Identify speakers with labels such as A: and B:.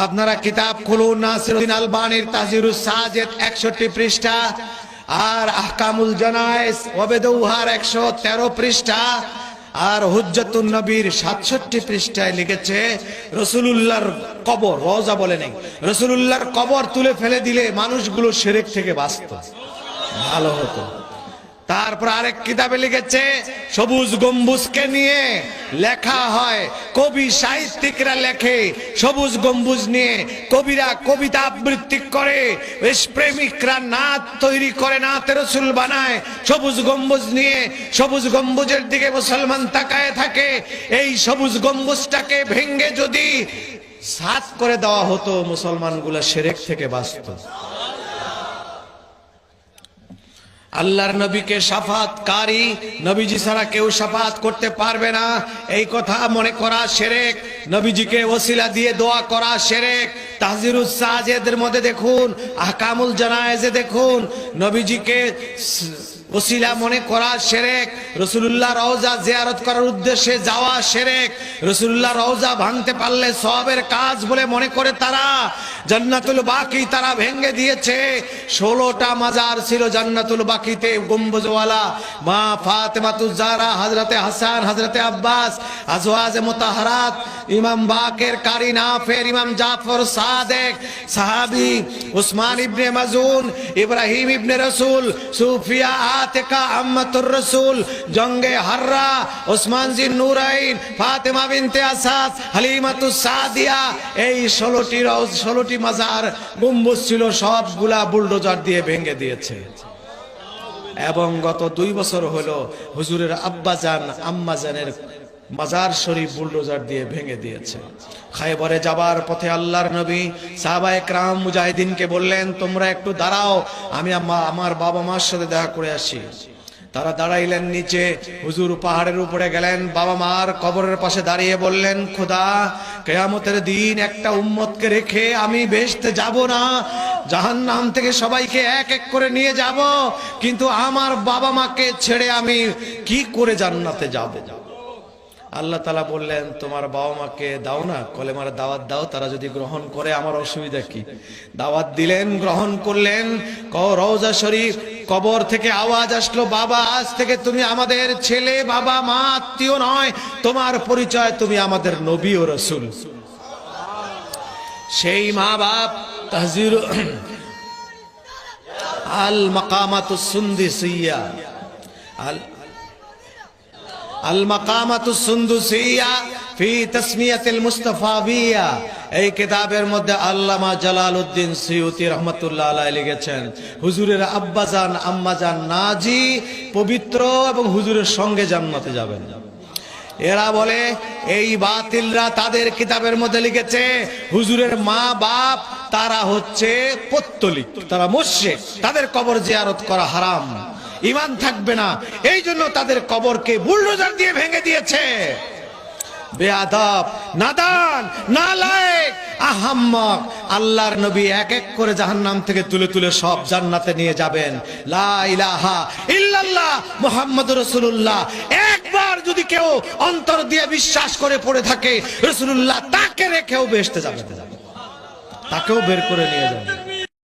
A: আপনারা কিতাব খুলুন, নাসিরউদ্দিন আলবানীর তাহজিরুস সাজেদ 61 পৃষ্ঠা, আর আহকামুল জানায়েজ ওয়াবেদউহার 113 পৃষ্ঠা, আর হুজ্জাতুন নবীর 67 পৃষ্ঠায় লিখেছে রাসূলুল্লাহর কবর, রওজা বলে নেই, রাসূলুল্লাহর কবর তুলে ফেলে দিলে মানুষগুলো শিরক থেকে বাঁচত, ভালো হতো। তারপর আরেক কিতাবে লিখেছে সবুজ গম্বুজকে নিয়ে লেখা হয়, কবি সাহিত্যিকরা লেখে সবুজ গম্বুজ নিয়ে, কবিরা কবিতা আবৃত্তি করে, প্রেমিকরা নাত তৈরি করে, নাতে রসুল বানায় সবুজ গম্বুজ নিয়ে। সবুজ গম্বুজের দিকে মুসলমান তাকায় থাকে। এই সবুজ গম্বুজটাকে ভেঙ্গে যদি সাত করে দেওয়া হতো, মুসলমানগুলো শিরক থেকে বাঁচত। আল্লাহর নবীকে শাফাতকারী, নবীজি ছাড়া কেউ শাফাত করতে পারবে না, এই কথা মনে করা শিরক। নবীজিকে ওসিলা দিয়ে দোয়া করা শিরক। তাহজিরুস সাজেদের মধ্যে দেখুন, আহকামুল জানায়েজে দেখুন, নবীজিকে ওসিলা মনে করা শিরক। রাসূলুল্লাহ রওজা জিয়ারত করার উদ্দেশ্যে যাওয়া শিরক। রাসূলুল্লাহ রওজা ভাঙতে পারলে সওয়াবের কাজ বলে মনে করে তারা জান্নাতুল বাকি তারা ভেঙে দিয়েছে। 16টা মাজার ছিল জান্নাতুল বাকিতে, গম্বুজওয়ালা। মা ফাতেমাতুজ জাহরা, হযরতে হাসান, হযরতে আব্বাস, আজওয়াজে মুতাহহারাত, ইমাম বাকের কারি নাফের, ইমাম জাফর সাদেক, সাহাবী উসমান ইবনে মাজুন, ইব্রাহিম ইবনে রাসূল, সুফিয়া আতিকা আম্মাতুর রাসূল, জঙ্গে হাররা, ওসমান জিন নূরাইন, ফাতেমা বিনতে আসাদ, হালিমাতুস সাদিয়া, এই 16টি মাজার গম্বুজ ছিল, সবগুলা বুলডোজার দিয়ে ভেঙে দিয়েছে। এবং গত 2 বছর হলো হুজুরের আব্বাজান আম্মাজানের মাজার শরীফ বুলডোজার দিয়ে ভেঙে দিয়েছে। খায়বরে যাবার পথে আল্লাহর নবী সাহাবায়ে কেরাম মুজাহিদিনকে বললেন, তোমরা একটু দাঁড়াও, আমি আমার বাবা মার সাথে দেখা করে আসি। তারা দাঁড়াইলেন নিচে, হুজুর পাহাড়ের উপরে গেলেন, বাবা মার কবরের পাশে দাঁড়িয়ে বললেন, খোদা কিয়ামতের দিন একটা উম্মতকে রেখে আমি বেহেশতে যাব না, জাহান্নাম থেকে সবাইকে এক এক করে নিয়ে যাব, কিন্তু আমার বাবা মাকে ছেড়ে আমি কি করে জান্নাতে যাব? আল্লাহ তাআলা বললেন, তোমার বাবা মাকে দাও না, কলেমার দাওয়াত দাও, তারা যদি গ্রহণ করে আমার অসুবিধা কি? দাওয়াত দিলেন, গ্রহণ করলেন। রওজা শরীফ কবর থেকে আওয়াজ আসলো, বাবা আজ থেকে তুমি আমাদের ছেলে, বাবা মা আত্মীয় নয়, তোমার পরিচয় তুমি আমাদের নবী ও রাসূল। সেই মা বাপ তাহজির আল মাকামাতুস সুন্দিসিয়া, আল মাকামাতুস সুন্দুসিয়া ফি তাসমিয়াতিল মুস্তাফাবিয়া, এই কিতাবের মধ্যে আল্লামা জালালউদ্দিন সুয়ুতি রাহমাতুল্লাহ আলাইহি লিখেছেন, হুজুরের আব্বাজান আম্মাজান নাজি পবিত্র এবং হুজুরের সঙ্গে জান্নাতে যাবেন। এরা বলে, এই বাতিলরা তাদের কিতাবের মধ্যে লিখেছে হুজুরের মা বাপ তারা হচ্ছে পত্তলিক, তারা মুশরিক, তাদের কবর জিয়ারত করা হারাম, ঈমান থাকবে না, এই জন্য তাদের কবরকে বুলডোজার দিয়ে ভেঙে দিয়েছে। বেয়াদব, নাদান, নালায়েক, আহাম্মক। আল্লাহর নবী এক এক করে জাহান্নাম থেকে তুলে তুলে সব জান্নাতে নিয়ে যাবেন। লা ইলাহা ইল্লাল্লাহ মুহাম্মাদুর রাসূলুল্লাহ একবার যদি কেউ অন্তর দিয়ে বিশ্বাস করে পড়ে থাকে, রাসূলুল্লাহ তাকে রেখেও বেহেশতে যাবে, তাকেও বের করে নিয়ে যাবে।